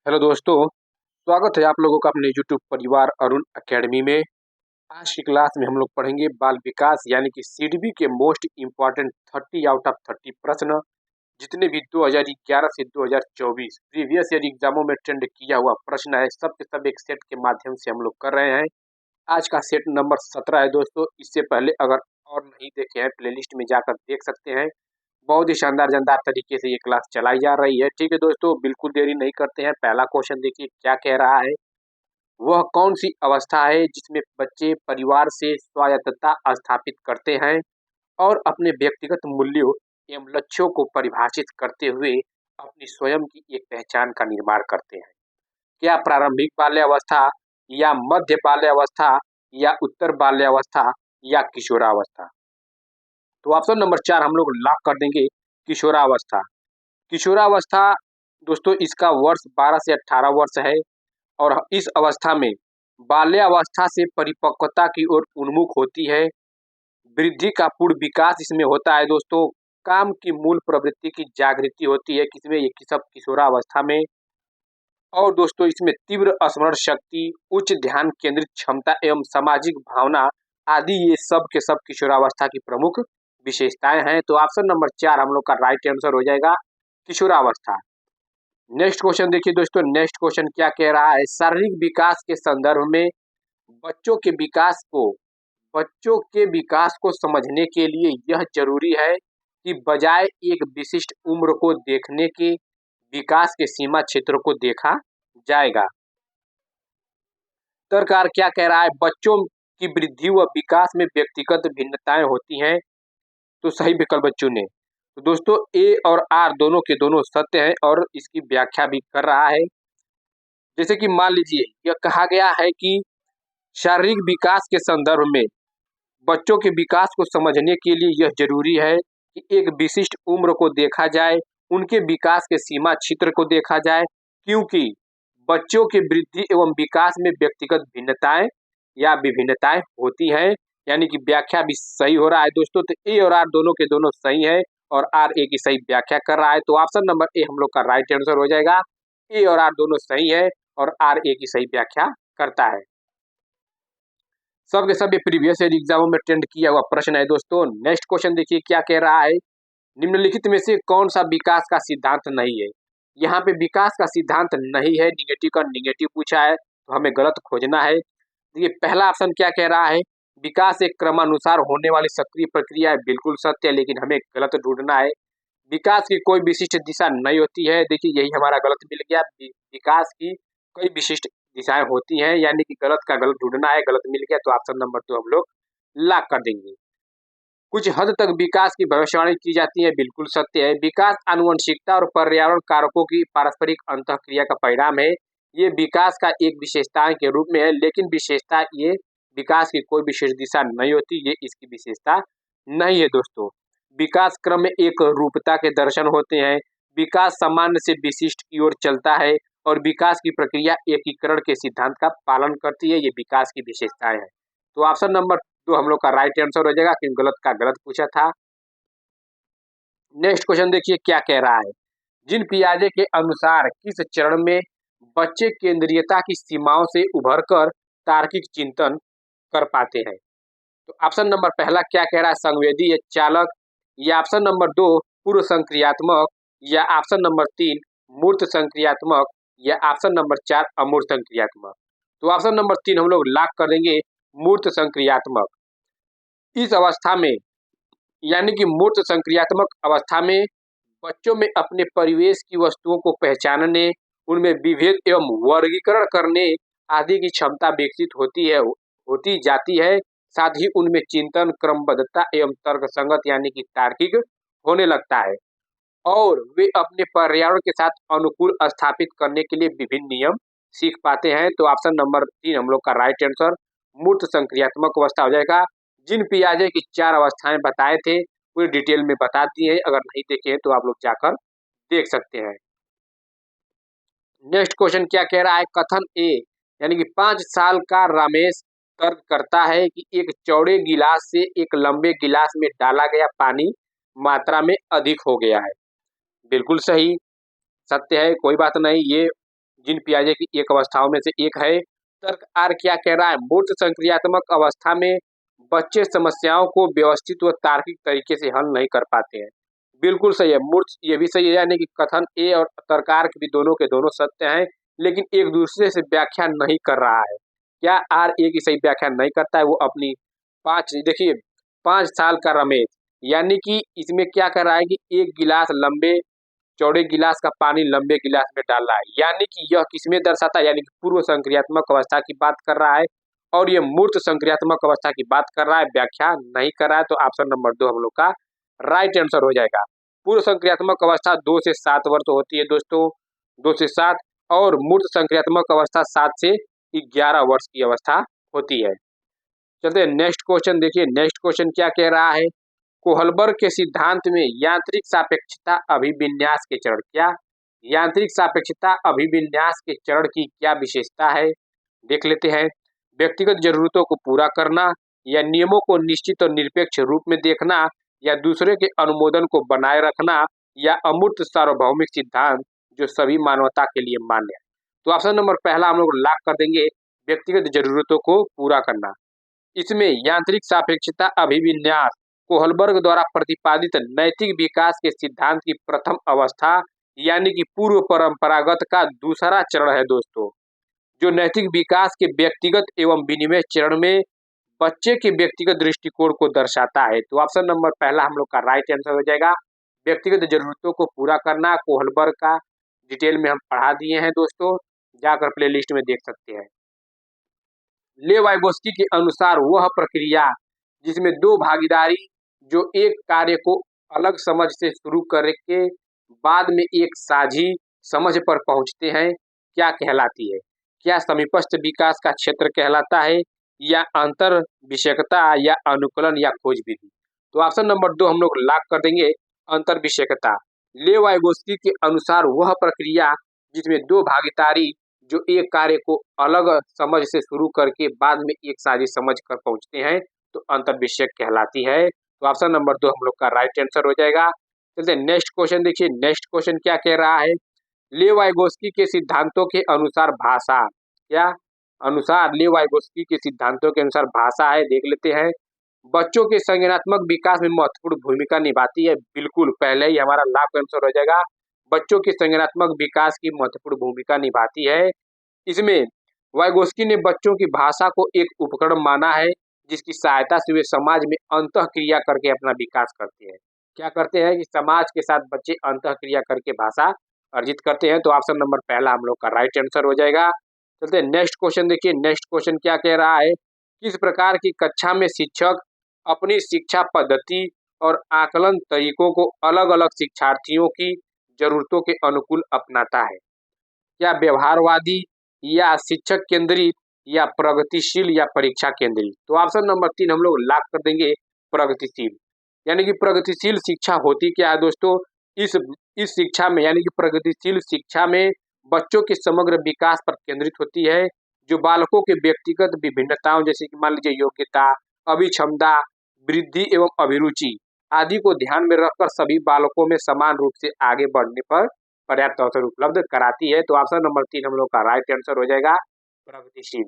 Hello दोस्तों, स्वागत है आप लोगों का अपने यूट्यूब परिवार अरुण एकेडमी में। आज की क्लास में हम लोग पढ़ेंगे बाल विकास यानी कि सीडीबी के मोस्ट इम्पॉर्टेंट 30 आउट ऑफ 30 प्रश्न, जितने भी 2011 से 2024 प्रीवियस ईयर एग्जामों में ट्रेंड किया हुआ प्रश्न है, सब के सब एक सेट के माध्यम से हम लोग कर रहे हैं। आज का सेट नंबर 17 है दोस्तों। इससे पहले अगर और नहीं देखे हैं, प्लेलिस्ट में जाकर देख सकते हैं। बहुत ही शानदार तरीके से ये क्लास चलाई जा रही है। ठीक है दोस्तों, बिल्कुल देरी नहीं करते हैं। पहला क्वेश्चन देखिए क्या कह रहा है। वह कौन सी अवस्था है जिसमें बच्चे परिवार से स्वायत्तता स्थापित करते हैं और अपने व्यक्तिगत मूल्यों एवं लक्ष्यों को परिभाषित करते हुए अपनी स्वयं की एक पहचान का निर्माण करते हैं? क्या प्रारंभिक बाल्यावस्था, या मध्य बाल्यावस्था, या उत्तर बाल्यावस्था, या किशोरावस्था? तो ऑप्शन नंबर 4 हम लोग लॉक कर देंगे, किशोरावस्था। किशोरावस्था दोस्तों, इसका वर्ष 12 से 18 वर्ष है और इस अवस्था में बाल्यावस्था से परिपक्वता की ओर उन्मुख होती है। वृद्धि का पूर्ण विकास इसमें होता है दोस्तों। काम की मूल प्रवृत्ति की जागृति होती है किसमें, ये सब किशोरावस्था में। और दोस्तों, इसमें तीव्र स्मरण शक्ति, उच्च ध्यान केंद्रित क्षमता एवं सामाजिक भावना आदि, ये सब के सब किशोरावस्था की प्रमुख विशेषताएं हैं। तो ऑप्शन नंबर 4 हम लोग का राइट आंसर हो जाएगा, किशोरावस्था। नेक्स्ट क्वेश्चन देखिए दोस्तों, नेक्स्ट क्वेश्चन क्या कह रहा है। शारीरिक विकास के संदर्भ में बच्चों के विकास को बच्चों के विकास को समझने के लिए यह जरूरी है कि बजाय एक विशिष्ट उम्र को देखने के विकास के सीमा क्षेत्र को देखा जाएगा। सरकार क्या कह रहा है, बच्चों की वृद्धि व विकास में व्यक्तिगत भिन्नताएं होती हैं। तो सही विकल्प चुने। तो दोस्तों, ए और आर दोनों के दोनों सत्य हैं और इसकी व्याख्या भी कर रहा है। जैसे कि मान लीजिए, यह कहा गया है कि शारीरिक विकास के संदर्भ में बच्चों के विकास को समझने के लिए यह जरूरी है कि एक विशिष्ट उम्र को देखा जाए, उनके विकास के सीमा क्षेत्र को देखा जाए, क्योंकि बच्चों के वृद्धि एवं विकास में व्यक्तिगत भिन्नताएं या विभिन्नताएं होती हैं। यानी कि व्याख्या भी सही हो रहा है दोस्तों। तो ए और आर दोनों के दोनों सही है और आर ए की सही व्याख्या कर रहा है। तो ऑप्शन नंबर ए हम लोग का राइट आंसर हो जाएगा। ए और आर दोनों सही है और आर ए की सही व्याख्या करता है। सब के सब ये प्रीवियस ईयर एग्जामों में ट्रेंड किया हुआ प्रश्न है दोस्तों। नेक्स्ट क्वेश्चन देखिए क्या कह रहा है। निम्नलिखित में से कौन सा विकास का सिद्धांत नहीं है? यहाँ पे विकास का सिद्धांत नहीं है, निगेटिव का निगेटिव पूछा है, तो हमें गलत खोजना है। देखिए पहला ऑप्शन क्या कह रहा है, विकास एक क्रमानुसार होने वाली सक्रिय प्रक्रिया है। बिल्कुल सत्य है, लेकिन हमें गलत ढूंढना है। विकास की कोई विशिष्ट दिशा नहीं होती है। देखिए यही हमारा गलत मिल गया। विकास की कई विशिष्ट दिशाएं होती हैं, यानी कि गलत का गलत ढूंढना है, गलत मिल गया। तो ऑप्शन नंबर 2 हम लोग लॉक कर देंगे। कुछ हद तक विकास की भविष्यवाणी की जाती है। बिल्कुल सत्य है। विकास आनुवंशिकता और पर्यावरण कारकों की पारस्परिक अंतःक्रिया का परिणाम है। ये विकास का एक विशेषता के रूप में है, लेकिन विशेषता ये विकास की कोई विशेष दिशा नहीं होती, ये इसकी विशेषता नहीं है दोस्तों। विकास क्रम में एक रूपता के दर्शन होते हैं। विकास सामान्य से विशिष्ट की ओर चलता है और विकास की प्रक्रिया एकीकरण के सिद्धांत का पालन करती है। ये विकास की विशेषताएं हैं। तो ऑप्शन नंबर 2 हम लोग का राइट आंसर हो जाएगा, क्योंकि गलत का गलत पूछा था। नेक्स्ट क्वेश्चन देखिए क्या कह रहा है। जिन पियाजे के अनुसार किस चरण में बच्चे केंद्रीयता की सीमाओं से उभरकर तार्किक चिंतन कर पाते हैं? तो ऑप्शन नंबर पहला क्या कह रहा है, संवेदी या चालक, या ऑप्शन नंबर 2 पूर्व संक्रियात्मक, या ऑप्शन नंबर 3 मूर्त संक्रियात्मक, या ऑप्शन नंबर 4 अमूर्त संक्रियात्मक? तो ऑप्शन नंबर 3 हम लोग लॉक कर देंगे, मूर्त संक्रियात्मक। इस अवस्था में यानी कि मूर्त संक्रियात्मक अवस्था में बच्चों में अपने परिवेश की वस्तुओं को पहचानने, उनमें विभेद एवं वर्गीकरण करने आदि की क्षमता विकसित होती जाती है। साथ ही उनमें चिंतन, क्रमबद्धता एवं तर्कसंगत यानी कि तार्किक होने लगता है और वे अपने पर्यावरण के साथ अनुकूल स्थापित करने के लिए विभिन्न नियम सीख पाते हैं। तो ऑप्शन नंबर 3 हम लोग का राइट आंसर मूर्त संक्रियात्मक अवस्था हो जाएगा। जिन पियाजे की 4 अवस्थाएं बताए थे पूरी डिटेल में बता दी है, अगर नहीं देखे हैं तो आप लोग जाकर देख सकते हैं। नेक्स्ट क्वेश्चन क्या कह रहा है, कथन ए यानी कि 5 साल का रमेश तर्क करता है कि एक चौड़े गिलास से एक लंबे गिलास में डाला गया पानी मात्रा में अधिक हो गया है। बिल्कुल सही, सत्य है, कोई बात नहीं। ये जिन पियाजे की एक अवस्थाओं में से एक है। तर्क आर क्या कह रहा है, मूर्त संक्रियात्मक अवस्था में बच्चे समस्याओं को व्यवस्थित व तार्किक तरीके से हल नहीं कर पाते हैं। बिल्कुल सही है, मूर्त ये भी सही है, यानी कि कथन ए और तर्कार्क भी दोनों के दोनों सत्य हैं, लेकिन एक दूसरे से व्याख्या नहीं कर रहा है। क्या आर ए की सही व्याख्या नहीं करता है, वो अपनी 5 देखिए 5 साल का रमेश, यानी कि इसमें क्या कर रहा है कि एक गिलास लंबे चौड़े गिलास का पानी लंबे गिलास में डाल रहा है, यानी कि यह किसमें दर्शाता है, यानी कि पूर्व संक्रियात्मक अवस्था की बात कर रहा है, और ये मूर्त संक्रियात्मक अवस्था की बात कर रहा है, व्याख्या नहीं कर रहा है। तो ऑप्शन नंबर 2 हम लोग का राइट आंसर हो जाएगा। पूर्व संक्रियात्मक अवस्था 2 से 7 वर्ष होती है दोस्तों, 2 से 7, और मूर्त संक्रियात्मक अवस्था 7 से 11 वर्ष की अवस्था होती है। चलते हैं नेक्स्ट क्वेश्चन, देखिए नेक्स्ट क्वेश्चन क्या कह रहा है, कोहलबर्ग के सिद्धांत में यांत्रिक सापेक्षता अभिविन्यास के चरण, क्या यांत्रिक सापेक्षता अभिविन्यास के चरण की क्या विशेषता है, देख लेते हैं। व्यक्तिगत जरूरतों को पूरा करना, या नियमों को निश्चित और निरपेक्ष रूप में देखना, या दूसरे के अनुमोदन को बनाए रखना, या अमूर्त सार्वभौमिक सिद्धांत जो सभी मानवता के लिए मान्य है। तो ऑप्शन नंबर पहला हम लोग लॉक कर देंगे, व्यक्तिगत जरूरतों को पूरा करना। इसमें यांत्रिक सापेक्षता अभिविन्यास कोहलबर्ग द्वारा प्रतिपादित नैतिक विकास के सिद्धांत की प्रथम अवस्था, यानी कि पूर्व परंपरागत का दूसरा चरण है दोस्तों, जो नैतिक विकास के व्यक्तिगत एवं विनिमय चरण में बच्चे के व्यक्तिगत दृष्टिकोण को दर्शाता है। तो ऑप्शन नंबर पहला हम लोग का राइट आंसर हो जाएगा, व्यक्तिगत जरूरतों को पूरा करना। कोहलबर्ग का डिटेल में हम पढ़ा दिए हैं दोस्तों, जाकर प्लेलिस्ट में देख सकते हैं। ले वाइगोस्की के अनुसार वह प्रक्रिया जिसमें दो भागीदारी जो एक कार्य को अलग समझ से शुरू करके बाद में एक साझी समझ पर पहुंचते हैं, क्या कहलाती है, क्या समीपस्थ विकास का क्षेत्र कहलाता है, या अंतर विषयकता, या अनुकूलन, या खोज विधि। तो ऑप्शन नंबर 2 हम लोग लॉक कर देंगे, अंतर विषयकता। ले वाइगोस्की के अनुसार वह प्रक्रिया जिसमें दो भागीदारी जो एक कार्य को अलग समझ से शुरू करके बाद में एक साझी समझ कर पहुंचते हैं, तो अंतर विषयक कहलाती है। तो ऑप्शन नंबर 2 हम लोग का राइट आंसर हो जाएगा। चलते नेक्स्ट क्वेश्चन, देखिए नेक्स्ट क्वेश्चन क्या कह रहा है, ले वाइगोस्की के सिद्धांतों के अनुसार भाषा, क्या अनुसार ले वाइगोस्की के सिद्धांतों के अनुसार भाषा है, देख लेते हैं। बच्चों के संज्ञानात्मक विकास में महत्वपूर्ण भूमिका निभाती है, बिल्कुल पहले ही हमारा लाभ आंसर हो जाएगा, बच्चों के संज्ञानात्मक विकास की महत्वपूर्ण भूमिका निभाती है। इसमें वाइगोस्की ने बच्चों की भाषा को एक उपकरण माना है, जिसकी सहायता से वे समाज में अंतःक्रिया करके अपना विकास करते हैं। क्या करते हैं कि समाज के साथ बच्चे अंतःक्रिया करके भाषा अर्जित करते हैं। तो ऑप्शन नंबर पहला हम लोग का राइट आंसर हो जाएगा। चलते हैं नेक्स्ट क्वेश्चन, देखिए नेक्स्ट क्वेश्चन क्या कह रहा है, किस प्रकार की कक्षा में शिक्षक अपनी शिक्षा पद्धति और आकलन तरीकों को अलग अलग शिक्षार्थियों की जरूरतों के अनुकूल अपनाता है, क्या व्यवहारवादी, या शिक्षक केंद्रित, या प्रगतिशील, या परीक्षा केंद्रित। तो ऑप्शन नंबर 3 हम लोग लॉक कर देंगे, प्रगतिशील। यानी कि प्रगतिशील शिक्षा होती क्या है दोस्तों, इस शिक्षा में यानी कि प्रगतिशील शिक्षा में बच्चों के समग्र विकास पर केंद्रित होती है, जो बालकों के व्यक्तिगत विभिन्नताओं जैसे कि मान लीजिए योग्यता, अभिक्षमता, वृद्धि एवं अभिरुचि आदि को ध्यान में रखकर सभी बालकों में समान रूप से आगे बढ़ने पर पर्याप्त अवसर उपलब्ध कराती है। तो ऑप्शन नंबर 3 हम लोग का राइट आंसर हो जाएगा, प्रगतिशील।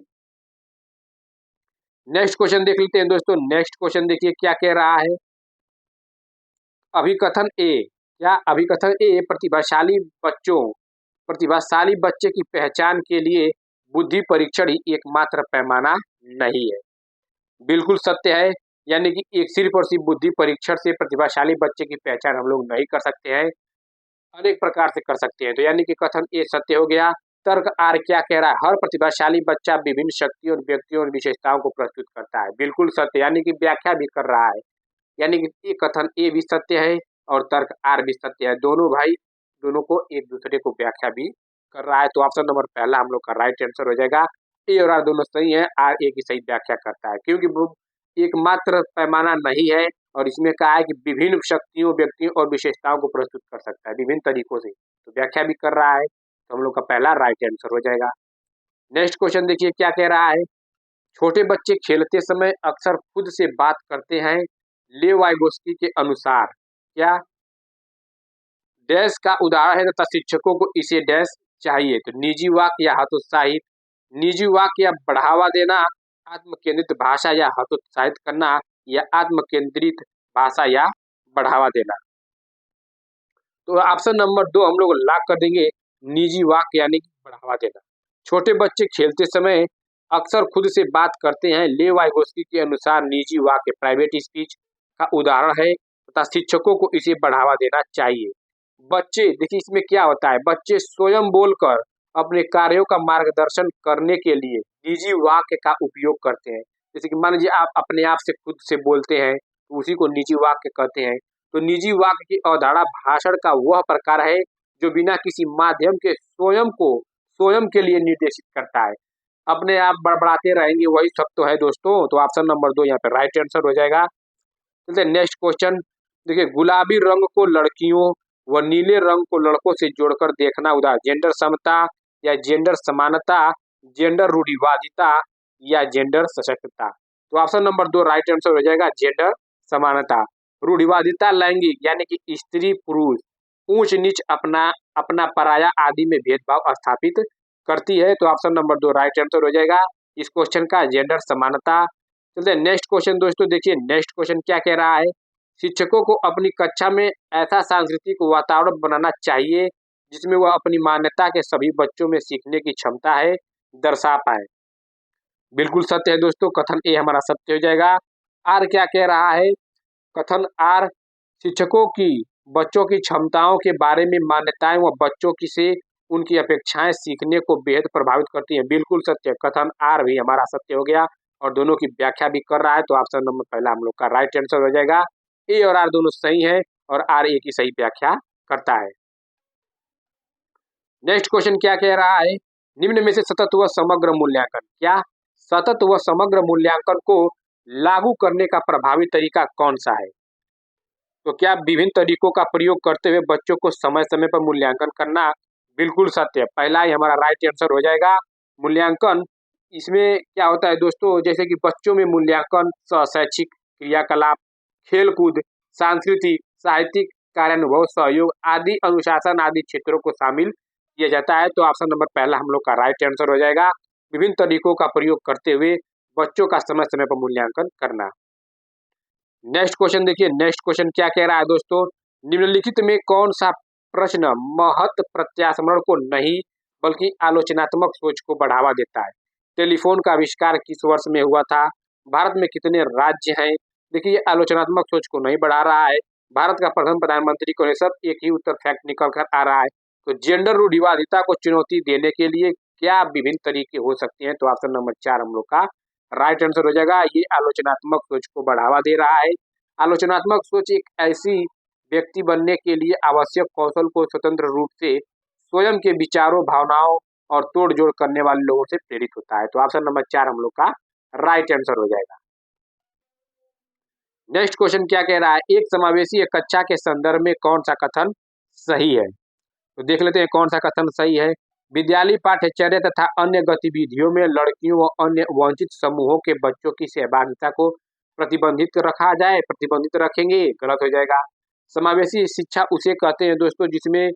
नेक्स्ट क्वेश्चन देख लेते हैं दोस्तों, नेक्स्ट क्वेश्चन देखिए क्या कह रहा है, अभिकथन ए, क्या अभिकथन ए प्रतिभाशाली बच्चे की पहचान के लिए बुद्धि परीक्षण ही एकमात्र पैमाना नहीं है, बिल्कुल सत्य है। यानी कि एक सिर्फ और सिर्फ बुद्धि परीक्षण से प्रतिभाशाली बच्चे की पहचान हम लोग नहीं कर सकते हैं, अनेक प्रकार से कर सकते हैं। तो यानी कि कथन ए सत्य हो गया। तर्क आर क्या कह रहा है, हर प्रतिभाशाली बच्चा विभिन्न शक्तियों और व्यक्तियों और विशेषताओं को प्रस्तुत करता है, बिल्कुल सत्य, यानी कि व्याख्या भी कर रहा है। यानी कि ये कथन ए भी सत्य है और तर्क आर भी सत्य है, दोनों भाई दोनों को एक दूसरे को व्याख्या भी कर रहा है। तो ऑप्शन नंबर पहला हम लोग का राइट आंसर हो जाएगा, ए और आर दोनों सही है, आर ए की सही व्याख्या करता है, क्योंकि वो एकमात्र पैमाना नहीं है और इसमें कहा है कि विभिन्न शक्तियों, व्यक्तियों और विशेषताओं को प्रस्तुत कर सकता है विभिन्न तरीकों से, तो व्याख्या भी कर रहा है। तो हम लोग का पहला राइट आंसर हो जाएगा। नेक्स्ट क्वेश्चन देखिए क्या कह रहा है, छोटे बच्चे खेलते समय अक्सर खुद से बात करते हैं, ले वाइगोस्की के अनुसार क्या डैश का उदाहरण है तथा शिक्षकों को इसे डैश चाहिए। तो निजी वाक्य या हतोत्साहित, निजी वाक्य या बढ़ावा देना, आत्म केंद्रित भाषा या हतोत्साहित करना, या आत्म केंद्रित भाषा या बढ़ावा देना। तो ऑप्शन नंबर 2 हम लोग लॉक कर देंगे, निजी वाक्य यानी कि बढ़ावा देना। छोटे बच्चे खेलते समय अक्सर खुद से बात करते हैं। ले वाइगोस्की के अनुसार निजी वाक्य प्राइवेट स्पीच का उदाहरण है तथा शिक्षकों को इसे बढ़ावा देना चाहिए। बच्चे देखिए इसमें क्या होता है, बच्चे स्वयं बोलकर अपने कार्यों का मार्गदर्शन करने के लिए निजी वाक्य का उपयोग करते हैं। जैसे कि मान लीजिए आप अपने आप से खुद से बोलते हैं तो उसी को निजी वाक्य कहते हैं। तो निजी वाक्य की अवधारणा भाषण का वह प्रकार है जो बिना किसी माध्यम के स्वयं के लिए निर्देशित करता है। अपने आप बड़बड़ाते रहेंगे वही सब तो है दोस्तों। तो ऑप्शन नंबर 2 यहाँ पे राइट आंसर हो जाएगा। चलिए नेक्स्ट क्वेश्चन देखिए, गुलाबी रंग को लड़कियों व नीले रंग को लड़कों से जोड़कर देखना उदाहरण जेंडर समता या जेंडर समानता, जेंडर रूढ़िवादिता या जेंडर सशक्तता। तो ऑप्शन नंबर 2 राइट आंसर हो जाएगा, जेंडर समानता। रूढ़िवादिता लैंगिक यानी कि स्त्री पुरुष, ऊंच नीच, अपना पराया आदि में भेदभाव स्थापित करती है। तो ऑप्शन नंबर 2 राइट आंसर हो जाएगा इस क्वेश्चन का, जेंडर समानता। चलते हैं नेक्स्ट क्वेश्चन दोस्तों, देखिए नेक्स्ट क्वेश्चन क्या कह रहा है, शिक्षकों को अपनी कक्षा में ऐसा सांस्कृतिक वातावरण बनाना चाहिए जिसमें वह अपनी मान्यता के सभी बच्चों में सीखने की क्षमता है दर्शा पाए। बिल्कुल सत्य है दोस्तों, कथन ए हमारा सत्य हो जाएगा। आर क्या कह रहा है, कथन आर शिक्षकों की बच्चों की क्षमताओं के बारे में मान्यताएं व बच्चों की से उनकी अपेक्षाएं सीखने को बेहद प्रभावित करती हैं। बिल्कुल सत्य, कथन आर भी हमारा सत्य हो गया और दोनों की व्याख्या भी कर रहा है। तो ऑप्शन नंबर पहला हम लोग का राइट आंसर हो जाएगा। ए और आर दोनों सही है और आर ए की सही व्याख्या करता है। नेक्स्ट क्वेश्चन क्या कह रहा है, निम्न में से सतत व समग्र मूल्यांकन, क्या सतत व समग्र मूल्यांकन को लागू करने का प्रभावी तरीका कौन सा है। तो क्या विभिन्न तरीकों का प्रयोग करते हुए बच्चों को समय समय पर मूल्यांकन करना। बिल्कुल सत्य, पहला ही हमारा राइट आंसर हो जाएगा। मूल्यांकन इसमें क्या होता है दोस्तों, जैसे कि बच्चों में मूल्यांकन शैक्षिक क्रियाकलाप, खेलकूद, सांस्कृतिक, साहित्यिक, कार्यानुभव, सहयोग आदि, अनुशासन आदि क्षेत्रों को शामिल किया जाता है। तो ऑप्शन नंबर पहला हम लोग का राइट आंसर हो जाएगा, विभिन्न तरीकों का प्रयोग करते हुए बच्चों का समय समय पर मूल्यांकन करना। नेक्स्ट क्वेश्चन देखिए, नेक्स्ट क्वेश्चन क्या कह रहा है दोस्तों, निम्नलिखित में कौन सा प्रश्न महत्व प्रत्यास्मरण को नहीं बल्कि आलोचनात्मक सोच को बढ़ावा देता है। टेलीफोन का आविष्कार किस वर्ष में हुआ था, भारत में कितने राज्य हैं। देखिए ये आलोचनात्मक सोच को नहीं बढ़ा रहा है, भारत का प्रथम प्रधानमंत्री कौन है, सब एक ही उत्तर फैक्ट निकल कर आ रहा है। तो जेंडर रूढ़िवादिता को चुनौती देने के लिए क्या विभिन्न तरीके हो सकते हैं। तो ऑप्शन नंबर 4 हम लोग का राइट आंसर हो जाएगा, ये आलोचनात्मक सोच को बढ़ावा दे रहा है। आलोचनात्मक सोच एक ऐसी व्यक्ति बनने के लिए आवश्यक कौशल को स्वतंत्र रूप से स्वयं के विचारों, भावनाओं और तोड़ जोड़ करने वाले लोगों से प्रेरित होता है। तो ऑप्शन नंबर 4 हम लोग का राइट आंसर हो जाएगा। नेक्स्ट क्वेश्चन क्या कह रहा है, एक समावेशी कक्षा के संदर्भ में कौन सा कथन सही है। तो देख लेते हैं कौन सा कथन सही है। विद्यालय पाठ्यचर्या तथा अन्य गतिविधियों में लड़कियों व अन्य वंचित समूहों के बच्चों की सहभागिता को प्रतिबंधित रखा जाए, प्रतिबंधित रखेंगे, गलत हो जाएगा। समावेशी शिक्षा उसे कहते हैं दोस्तों जिसमें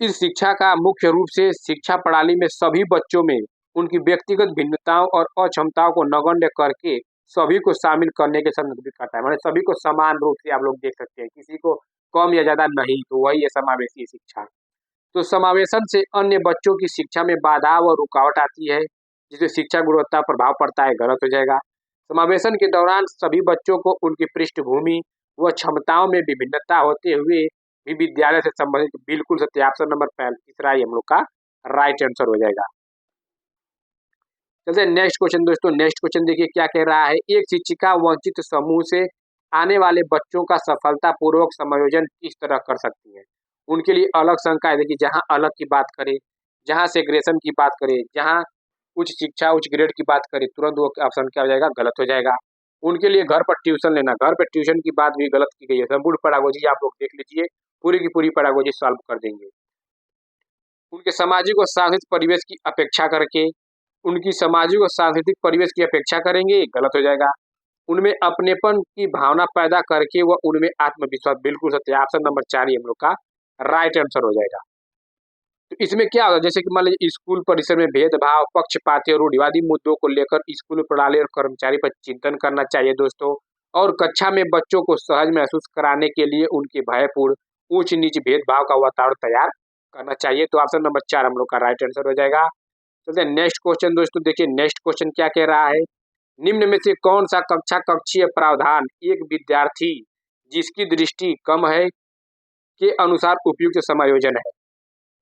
इस शिक्षा का मुख्य रूप से शिक्षा प्रणाली में सभी बच्चों में उनकी व्यक्तिगत भिन्नताओं और अक्षमताओं को नगण्य करके सभी को शामिल करने के संदर्भित करता है। मतलब सभी को समान रूप से आप लोग देख सकते हैं, किसी को कम या ज्यादा नहीं, तो वही है समावेशी शिक्षा। तो समावेशन से अन्य बच्चों की शिक्षा में बाधा व रुकावट आती है जिससे शिक्षा गुणवत्ता प्रभाव पड़ता है, गलत हो जाएगा। समावेशन के दौरान सभी बच्चों को उनकी पृष्ठभूमि व क्षमताओं में विभिन्नता होते हुए भी विद्यालय से संबंधित, बिल्कुल सत्य, ऑप्शन नंबर तीसरा ही हम लोग का राइट आंसर हो जाएगा। चलते हैं नेक्स्ट क्वेश्चन दोस्तों, नेक्स्ट क्वेश्चन देखिए क्या कह रहा है, एक शिक्षिका वंचित समूह से आने वाले बच्चों का सफलतापूर्वक समायोजन किस तरह कर सकती है। उनके लिए अलग संकाय, देखिए जहाँ अलग की बात करें, जहाँ सेग्रेशन की बात करें, जहाँ उच्च शिक्षा उच्च ग्रेड की बात करें, तुरंत वो ऑप्शन क्या हो जाएगा, गलत हो जाएगा। उनके लिए घर पर ट्यूशन लेना, घर पर ट्यूशन की बात भी गलत की गई है। संपूर्ण पैडागोजी आप लोग देख लीजिए, पूरी की पूरी पैडागोजी सॉल्व कर देंगे। उनके सामाजिक और सांस्कृतिक परिवेश की अपेक्षा करके, उनकी सामाजिक और सांस्कृतिक परिवेश की अपेक्षा करेंगे, गलत हो जाएगा। उनमें अपनेपन की भावना पैदा करके व उनमें आत्मविश्वास, बिल्कुल सत्य, ऑप्शन नंबर 4 ही हम लोग का राइट आंसर हो जाएगा। तो इसमें क्या होगा, जैसे कि मान लीजिए स्कूल परिसर में भेदभाव, पक्षपाती और रूढ़िवादी मुद्दों को लेकर स्कूल प्रणाली और कर्मचारी पर चिंतन करना चाहिए दोस्तों। और कक्षा में बच्चों को सहज महसूस कराने के लिए उनके भयपूर्ण ऊंच नीच भेदभाव का वातावरण तैयार करना चाहिए। तो ऑप्शन नंबर 4 हम लोग का राइट आंसर हो जाएगा। चलते हैं नेक्स्ट क्वेश्चन दोस्तों, देखिए नेक्स्ट क्वेश्चन क्या कह रहा है। निम्न में से कौन सा कक्षा कक्षीय प्रावधान एक विद्यार्थी जिसकी दृष्टि कम है के अनुसार उपयुक्त समायोजन है।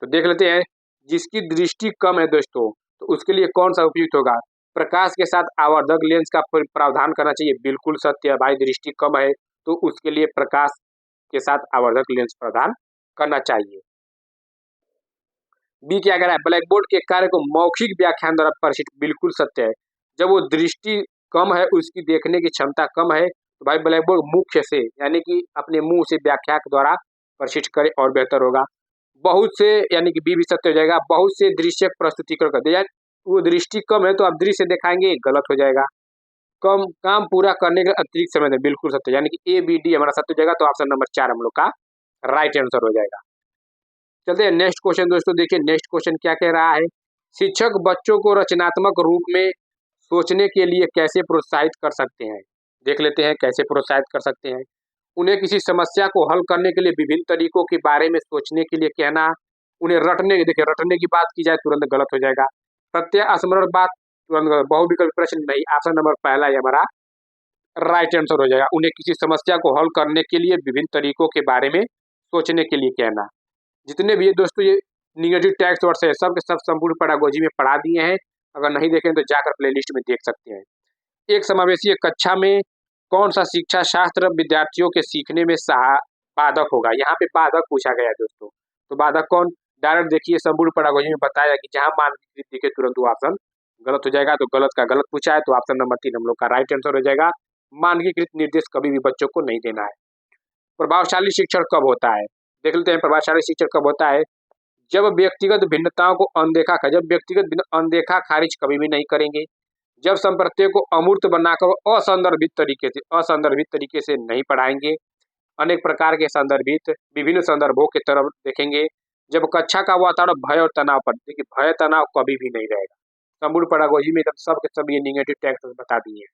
तो देख लेते हैं, जिसकी दृष्टि कम है दोस्तों, तो उसके लिए कौन सा उपयुक्त होगा। प्रकाश के साथ आवर्धक लेंस का प्रावधान करना चाहिए, बिल्कुल सत्य है भाई। दृष्टि कम है तो उसके लिए प्रकाश के साथ आवर्धक लेंस प्रदान करना चाहिए। बी क्या कह रहा है, ब्लैक बोर्ड के कार्य को मौखिक व्याख्यान द्वारा प्रशिक्षित, बिल्कुल सत्य है। जब वो दृष्टि कम है, उसकी देखने की क्षमता कम है, तो भाई ब्लैक बोर्ड मुख्य से यानी कि अपने मुंह से व्याख्या के द्वारा प्रशिक्षित करे और बेहतर होगा। बहुत से यानी कि बी भी सत्य हो जाएगा। बहुत से दृश्य प्रस्तुतिकरण कर दिया, वो दृष्टि कम है तो आप दृश्य दिखाएंगे, गलत हो जाएगा। कम काम पूरा करने के अतिरिक्त समय दें, बिल्कुल सत्य, यानी कि ए बी डी हमारा सत्य हो जाएगा। तो ऑप्शन नंबर 4 हम लोग का राइट आंसर हो जाएगा। चलते हैं नेक्स्ट क्वेश्चन दोस्तों, देखिए नेक्स्ट क्वेश्चन क्या कह रहा है। शिक्षक बच्चों को रचनात्मक रूप में सोचने के लिए कैसे प्रोत्साहित कर सकते हैं। देख लेते हैं कैसे प्रोत्साहित कर सकते हैं। उन्हें किसी समस्या को हल करने के लिए विभिन्न तरीकों के बारे में सोचने के लिए कहना। उन्हें रटने, देखिए रटने की बात की जाए तुरंत गलत हो जाएगा। प्रत्यय स्मरण बात तुरंत, बहुविकल्पी प्रश्न नहीं, ऑप्शन नंबर पहला ही हमारा राइट आंसर हो जाएगा। उन्हें किसी समस्या को हल करने के लिए विभिन्न तरीकों के बारे में सोचने के लिए कहना। जितने भी ये दोस्तों ये निगेटिव टैक्स वर्ड्स है, सब के सब संपूर्ण पेडागोजी में पढ़ा दिए हैं। अगर नहीं देखें तो जाकर प्लेलिस्ट में देख सकते हैं। एक समावेशी कक्षा में कौन सा शिक्षा शास्त्र विद्यार्थियों के सीखने में बाधक होगा। यहाँ पे बाधक पूछा गया है दोस्तों, तो बाधक कौन, डायरेक्ट देखिए संपूर्ण पेडागोजी में बताया कि जहाँ मानकीकृत दिखे तुरंत वो ऑप्शन गलत हो जाएगा। तो गलत का गलत पूछा है, तो ऑप्शन नंबर 3 हम लोग का राइट आंसर हो जाएगा। मानकीकृत निर्देश कभी भी बच्चों को नहीं देना है। प्रभावशाली शिक्षण कब होता है, देख लेते हैं। प्रभावशाली शिक्षण कब होता है, जब व्यक्तिगत भिन्नताओं को अनदेखा खारिज कभी भी नहीं करेंगे। जब संप्रत्यय को अमूर्त बनाकर असंदर्भित तरीके से नहीं पढ़ाएंगे। अनेक प्रकार के संदर्भित विभिन्न संदर्भों के तरफ देखेंगे। जब कक्षा का वातावरण भय और तनाव पर, देखिए भय तनाव कभी भी नहीं रहेगा। संपूर्ण पेडागोजी में सब के सब ये निगेटिव टैक्स बता दिए हैं।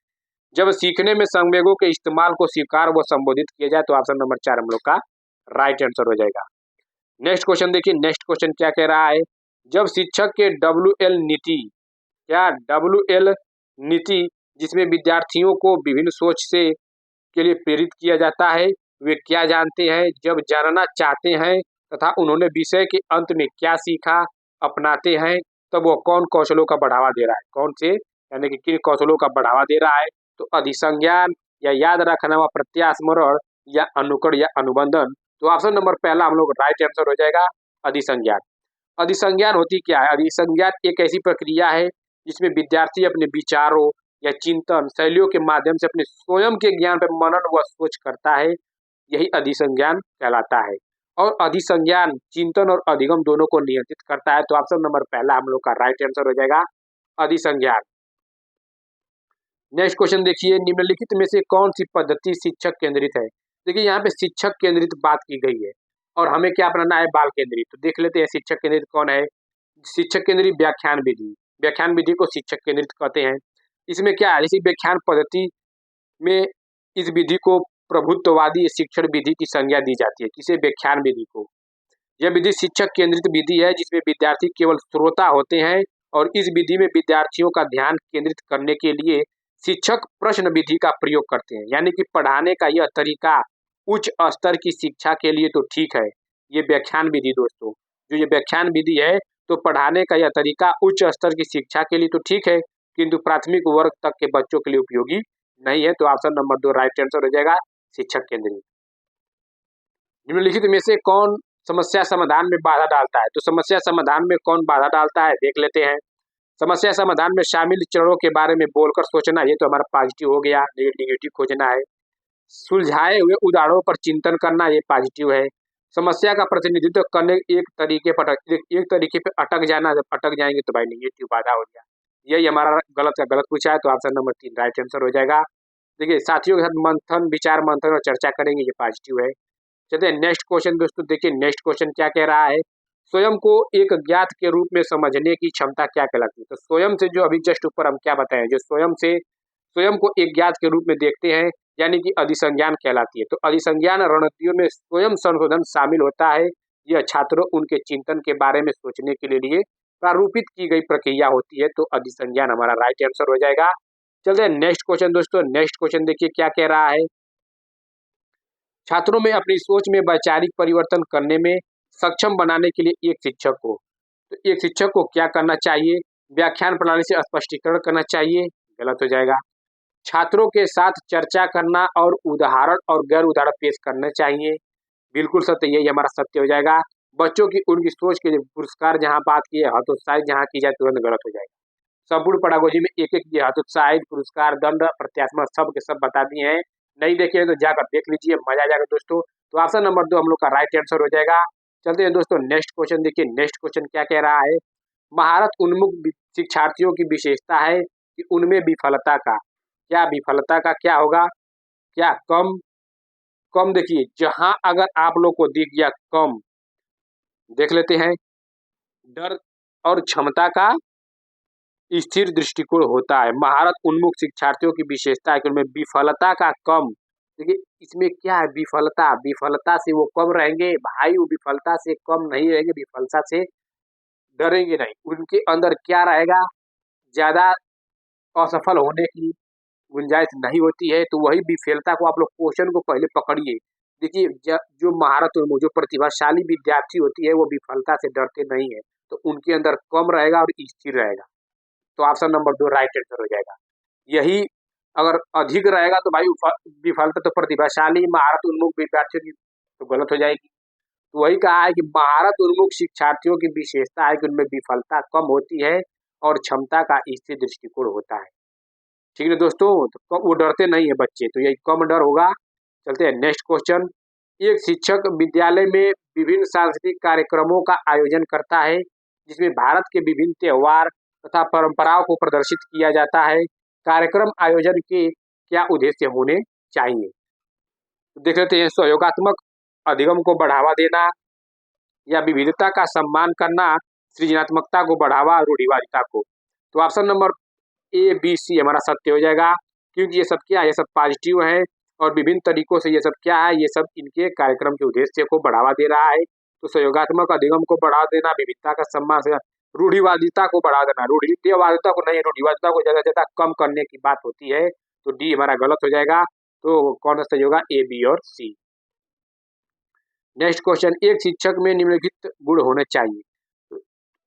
जब सीखने में संवेगों के इस्तेमाल को स्वीकार व संबोधित किया जाए, तो ऑप्शन नंबर 4 हम लोग का राइट आंसर हो जाएगा। नेक्स्ट क्वेश्चन देखिए, नेक्स्ट क्वेश्चन क्या कह रहा है। जब शिक्षक के WL नीति, क्या WL नीति जिसमें विद्यार्थियों को विभिन्न सोच से के लिए प्रेरित किया जाता है, वे क्या जानते हैं, जब जानना चाहते हैं तथा उन्होंने विषय के अंत में क्या सीखा अपनाते हैं, तब वो कौन कौशलों का बढ़ावा दे रहा है, कौन से यानी कि किन कौशलों का बढ़ावा दे रहा है। तो अधिसंज्ञान या याद रखना व प्रत्यास्मरण या अनुकरण या अनुबंधन। तो ऑप्शन नंबर पहला हम लोग राइट आंसर हो जाएगा, अधिसंज्ञान। अधिसंज्ञान होती क्या है, अधिसंज्ञान एक ऐसी प्रक्रिया है जिसमें विद्यार्थी अपने विचारों या चिंतन शैलियों के माध्यम से अपने स्वयं के ज्ञान पर मनन व सोच करता है, यही अधिसंज्ञान कहलाता है। और अधिसंज्ञान चिंतन और अधिगम दोनों को नियंत्रित करता है। तो ऑप्शन नंबर पहला हम लोग का राइट आंसर हो जाएगा, अधिसंज्ञान। नेक्स्ट क्वेश्चन देखिए, निम्नलिखित में से कौन सी पद्धति शिक्षक केंद्रित है। देखिए यहाँ पे शिक्षक केंद्रित बात की गई है और हमें क्या अपनाना है, बाल केंद्रित। तो देख लेते हैं शिक्षक केंद्रित कौन है। शिक्षक केंद्रित व्याख्यान विधि, व्याख्यान विधि को शिक्षक केंद्रित कहते हैं। इसमें क्या है, इसी व्याख्यान पद्धति में इस विधि को प्रभुत्ववादी शिक्षण विधि की संज्ञा दी जाती है। किसे, व्याख्यान विधि को। यह विधि शिक्षक केंद्रित विधि है जिसमें विद्यार्थी केवल श्रोता होते हैं और इस विधि में विद्यार्थियों का ध्यान केंद्रित करने के लिए शिक्षक प्रश्न विधि का प्रयोग करते हैं। यानी कि पढ़ाने का यह तरीका उच्च स्तर की शिक्षा के लिए तो ठीक है, ये व्याख्यान विधि दोस्तों, जो ये व्याख्यान विधि है, तो पढ़ाने का यह तरीका उच्च स्तर की शिक्षा के लिए तो ठीक है, किंतु प्राथमिक वर्ग तक के बच्चों के लिए उपयोगी नहीं है। तो ऑप्शन नंबर 2 राइट आंसर हो जाएगा, शिक्षक केंद्रित। निम्नलिखित में से कौन समस्या समाधान में बाधा डालता है। तो समस्या समाधान में कौन बाधा डालता है, देख लेते हैं। समस्या समाधान में शामिल चरणों के बारे में बोलकर सोचना, ये तो हमारा पॉजिटिव हो गया। नेगेटिव खोजना है। सुलझाए हुए उदाहरणों पर चिंतन करना, ये पॉजिटिव है। समस्या का प्रतिनिधित्व करने एक तरीके पे अटक जाना, जब अटक जाएंगे तो भाई नेगेटिव बाधा हो गया। यही हमारा गलत का गलत पूछा है, तो ऑप्शन नंबर 3 राइट आंसर हो जाएगा। देखिए साथियों के साथ मंथन, विचार मंथन और चर्चा करेंगे, ये पॉजिटिव है। चलते हैं नेक्स्ट क्वेश्चन दोस्तों, देखिए नेक्स्ट क्वेश्चन क्या कह रहा है। स्वयं को एक ज्ञात के रूप में समझने की क्षमता क्या कहलाती है? तो स्वयं से जो अभी जस्ट ऊपर हम क्या बताएं, जो स्वयं को एक ज्ञात के रूप में देखते हैं, यानी कि अधिसंज्ञान कहलाती है। तो अधिसंज्ञान रणनीतियों में स्वयं संशोधन शामिल होता है। यह छात्रों उनके चिंतन के बारे में सोचने के लिए प्रारूपित की गई प्रक्रिया होती है। तो अधिसंज्ञान हमारा राइट आंसर हो जाएगा। चलते हैं नेक्स्ट क्वेश्चन दोस्तों। नेक्स्ट क्वेश्चन देखिए क्या कह रहा है। छात्रों में अपनी सोच में वैचारिक परिवर्तन करने में सक्षम बनाने के लिए एक शिक्षक को क्या करना चाहिए? व्याख्यान प्रणाली से स्पष्टीकरण करना चाहिए, गलत हो जाएगा। छात्रों के साथ चर्चा करना और उदाहरण और गैर उदाहरण पेश करने चाहिए, बिल्कुल सत्य, यही हमारा सत्य हो जाएगा। बच्चों की उनकी सोच के लिए पुरस्कार जहां बात की है, हतोत्साहित जहां की जाए तुरंत गलत हो जाएगा। संपूर्ण पेडागोजी में एक एक हतोत्साहित, पुरस्कार, दंड, प्रत्यात्मक सब के सब बता दिए हैं। नहीं देखे तो जाकर देख लीजिए, मजा आ जाएगा दोस्तों। तो ऑप्शन नंबर 2 हम लोग का राइट आंसर हो जाएगा। चलते हैं दोस्तों नेक्स्ट क्वेश्चन देखिए। नेक्स्ट क्वेश्चन क्या कह रहा है। महारत उन्मुख शिक्षार्थियों की विशेषता है कि उनमें विफलता का क्या होगा? क्या कम कम देखिए, जहां अगर आप लोग को दिख गया कम, देख लेते हैं। डर और क्षमता का स्थिर दृष्टिकोण होता है। महारत उन्मुख शिक्षार्थियों की विशेषता है कि उनमें विफलता का कम। देखिए इसमें क्या है, विफलता से वो कम रहेंगे भाई, वो विफलता से कम नहीं रहेंगे, विफलता से डरेंगे नहीं। उनके अंदर क्या रहेगा, ज्यादा असफल होने की गुंजाइश नहीं होती है। तो वही विफलता को आप लोग क्वेश्चन को पहले पकड़िए। देखिए जो महारत उन्मुख, जो प्रतिभाशाली विद्यार्थी होती है, वो विफलता से डरते नहीं है, तो उनके अंदर कम रहेगा और स्थिर रहेगा। तो ऑप्शन नंबर 2 राइट आंसर हो जाएगा। यही अगर अधिक रहेगा तो भाई विफलता तो प्रतिभाशाली महारत उन्मुख विद्यार्थियों की तो गलत हो जाएगी। तो वही कहा है कि महारत उन्मुख शिक्षार्थियों की विशेषता है कि उनमें विफलता कम होती है और क्षमता का स्थिर दृष्टिकोण होता है। ठीक है दोस्तों, तो वो डरते नहीं है बच्चे, तो यही कम डर होगा। चलते हैं नेक्स्ट क्वेश्चन। एक शिक्षक विद्यालय में विभिन्न सांस्कृतिक कार्यक्रमों का आयोजन करता है, जिसमें भारत के विभिन्न त्योहार तथा परंपराओं को प्रदर्शित किया जाता है। कार्यक्रम आयोजन के क्या उद्देश्य होने चाहिए? तो देख लेते हैं। सहयोगात्मक अधिगम को बढ़ावा देना, या विविधता का सम्मान करना, सृजनात्मकता को बढ़ावा, रूढ़िवादिता को। तो option number A B C हमारा सत्य हो जाएगा, क्योंकि ये सब क्या है, ये सब पॉजिटिव है और विभिन्न तरीकों से ये सब क्या है, ये सब इनके कार्यक्रम के उद्देश्य को बढ़ावा दे रहा है। तो सहयोगात्मक अधिगम को बढ़ावा देना, विविधता का सम्मान से, रूढ़िवादिता को बढ़ा देना, रूढ़िवादिता को नहीं, रूढ़िवादिता को ज्यादा ज्यादा कम करने की बात होती है। तो डी हमारा गलत हो जाएगा। तो कौन सा सही होगा, ए बी और सी। Next question. एक शिक्षक में निम्नलिखित गुण होने चाहिए। तो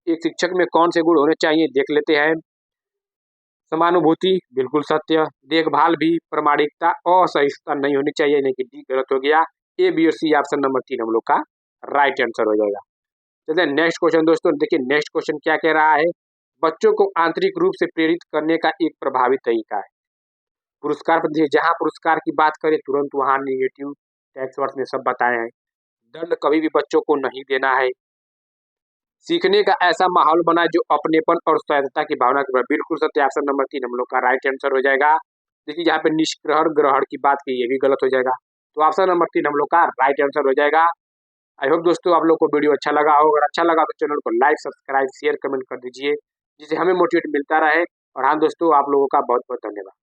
एक शिक्षक में कौन से गुण होने चाहिए देख लेते हैं। समानुभूति, बिल्कुल सत्य। देखभाल भी, प्रामाणिकता, असहिष्णुता नहीं होनी चाहिए, यानी कि डी गलत हो गया। ए बी और सी ऑप्शन नंबर 3 हम लोग का राइट आंसर हो जाएगा। चलते हैं नेक्स्ट क्वेश्चन दोस्तों। देखिए नेक्स्ट क्वेश्चन क्या कह रहा है। बच्चों को आंतरिक रूप से प्रेरित करने का एक प्रभावी तरीका है। पुरस्कार पर जहां पुरस्कार की बात करें तुरंत वहां निगेटिव टैक्स वर्ड्स में सब बताए हैं। दंड कभी भी बच्चों को नहीं देना है। सीखने का ऐसा माहौल बना जो अपनेपन और स्वायत्तता की भावना के, बिल्कुल सत्य, ऑप्शन नंबर 3 हम लोग का राइट आंसर हो जाएगा। देखिए यहाँ पे निष्ग्रहण ग्रहण की बात की, ये भी गलत हो जाएगा। तो ऑप्शन नंबर 3 हम लोग का राइट आंसर हो जाएगा। आई होप दोस्तों आप लोग को वीडियो अच्छा लगा हो। अगर अच्छा लगा तो चैनल को लाइक, सब्सक्राइब, शेयर, कमेंट कर दीजिए, जिससे हमें मोटिवेट मिलता रहे। और हाँ दोस्तों, आप लोगों का बहुत बहुत धन्यवाद।